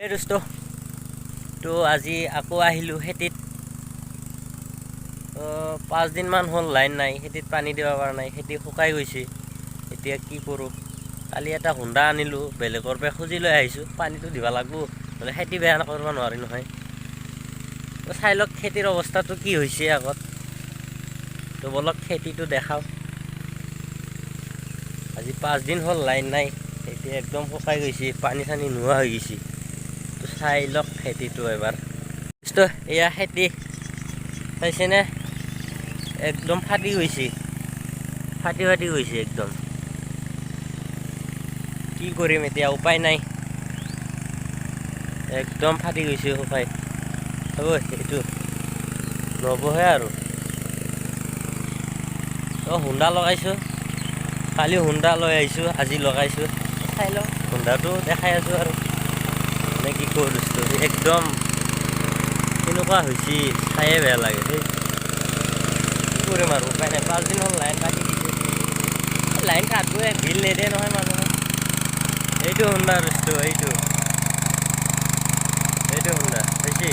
এই দোস্ত তো আজি আকৌ আহিলোঁ খেতিত। 5 দিনমান হ'ল লাইন নাই, খেতিত পানী দিব পৰা নাই, খেতি শুকাই গৈছে। এতিয়া কি কৰোঁ? কালি এটা হুণ্ডা আনিলোঁ, বেলেগৰ পৰা খুজি লৈ আহিছোঁ। পানীটো দিব লাগিব, নহ'লে খেতি বেয়া কৰিব নোৱাৰি নহয়। তো চাই লওক খেতিৰ অৱস্থাটো কি হৈছে আগত। তো বলক খেতিটো দেখাওঁ। আজি 5 দিন হ'ল লাইন নাই, এতিয়া একদম শুকাই গৈছে, পানী চানী নোহোৱা হৈ গৈছে। তো চাই লওক খেতিটো এবাৰ। এয়া খেতি চাইছেনে? একদম ফাটি গৈছে, ফাটি গৈছে একদম। কি কৰিম এতিয়া, উপায় নাই, একদম ফাটি গৈছে শুকাই। হ'ব এইটো নবহে আৰু। হুণ্ডা লগাইছোঁ, কালি হুণ্ডা লৈ আহিছোঁ, আজি লগাইছোঁ। চাই লওঁ, হুণ্ডাটো দেখাই আছোঁ আৰু মানে কি কৰোঁ দোস্ত। একদম কেনেকুৱা হৈছে চায়ে বেয়া লাগে দেই। কি কৰিম আৰু উপায় নাই। 5 দিন হ'ল লাইন কাটি দিছে, লাইন কাটবই, বিল নিদিয়ে নহয় মানুহে। এইটো হুণ্ডা দোস্ত, এইটো হুণ্ডা চাইছে,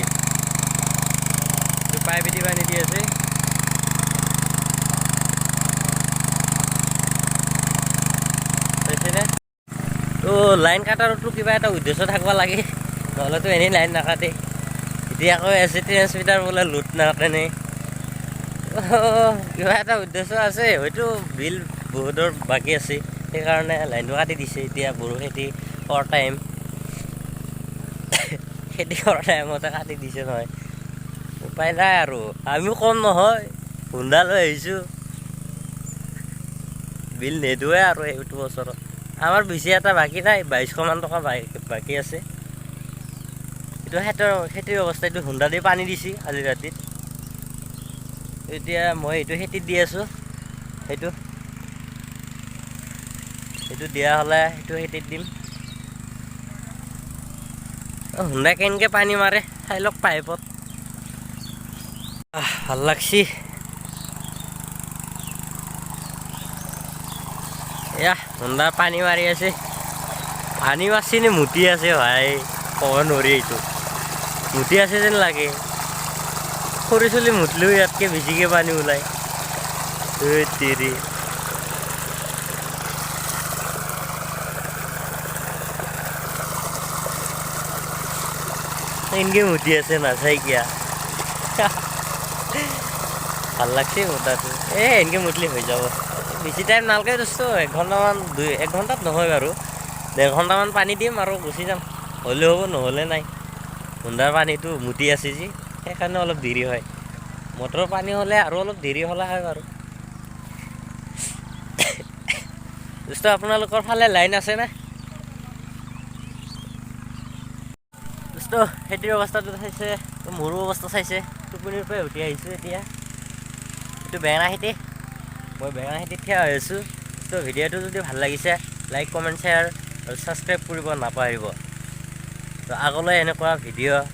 পাইপেদি পানী দি আছে। চাইছেনে? তো লাইন কাটাৰতো কিবা এটা উদ্দেশ্য থাকিব লাগে, নহ'লেতো এনেই লাইন নাকাটে। এতিয়া আকৌ এচি ট্ৰেন্সমিটাৰ বোলে লোড নাকাটে। কিবা এটা উদ্দেশ্য আছে, হয়তো বিল বহুতৰ বাকী আছে, সেইকাৰণে লাইনটো কাটি দিছে। এতিয়া বড়ো খেতি কৰা টাইম, খেতি কৰা টাইমতে কাটি দিছে নহয়, উপায় নাই আৰু। আমিও কম নহয়, হুণ্ডা লৈ আহিছোঁ, বিল নিদোৱে আৰু এইটো বছৰত। আমাৰ বেছি এটা বাকী নাই, 2200 মান টকা বাকী আছে। এইটো খেতিৰ অৱস্থা। এইটো হুণ্ডা দি পানী দিছে কালি ৰাতিত। এতিয়া মই এইটো খেতিত দি আছোঁ, সেইটো দিয়া হ'লে সেইটো খেতিত দিম। হুণ্ডাই কেনেকৈ পানী মাৰে চাই লওক পাইপত। ভাল লাগছি। এয়া হুণ্ডা পানী মাৰি আছে, পানী মাৰছি নে মুতি আছে ভাই ক'ব নোৱাৰি। এইটো মুতি আছে যেন লাগে, সৰু চলি মুতলেও ইয়াতকৈ বেছিকৈ পানী ওলায়। তেৰি এনেকৈ মুতি আছে, নাচাই কিয়া। ভাল লাগছে মুতাটো, এনেকৈ মুতলি হৈ যাব। বেছি টাইম নালাগে দোস্ত, 1 ঘণ্টামান, 1 ঘণ্টাত নহয় বাৰু, 1.5 ঘণ্টামান পানী দিম আৰু গুচি যাম। হ'লেও হ'ব, নহ'লে নাই। হুণ্ডাৰ পানীটো মুতি আছে যে, সেইকাৰণে অলপ দেৰি হয়। মটৰৰ পানী হ'লে আৰু অলপ দেৰি হ'লে হয় বাৰু। দোস্ত আপোনালোকৰ ফালে লাইন আছেনে? দোস্ত খেতিৰ অৱস্থাটো চাইছে, মোৰো অৱস্থা চাইছে। টোপনিৰ পৰা উঠি আহিছোঁ এতিয়া। এইটো বেঙেনা খেতি, মই বেঙেনা খেতিত থিয় হৈ আছোঁ। তো ভিডিঅ'টো যদি ভাল লাগিছে, লাইক, কমেণ্ট, শ্বেয়াৰ আৰু ছাবস্ক্ৰাইব কৰিব নাপাহৰিব। তো আগলৈ এনেকুৱা ভিডিঅ'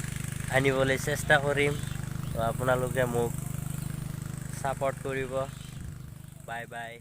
আনিবলৈ চেষ্টা কৰিম। তো আপোনালোকে মোক ছাপৰ্ট কৰিব। Bye bye.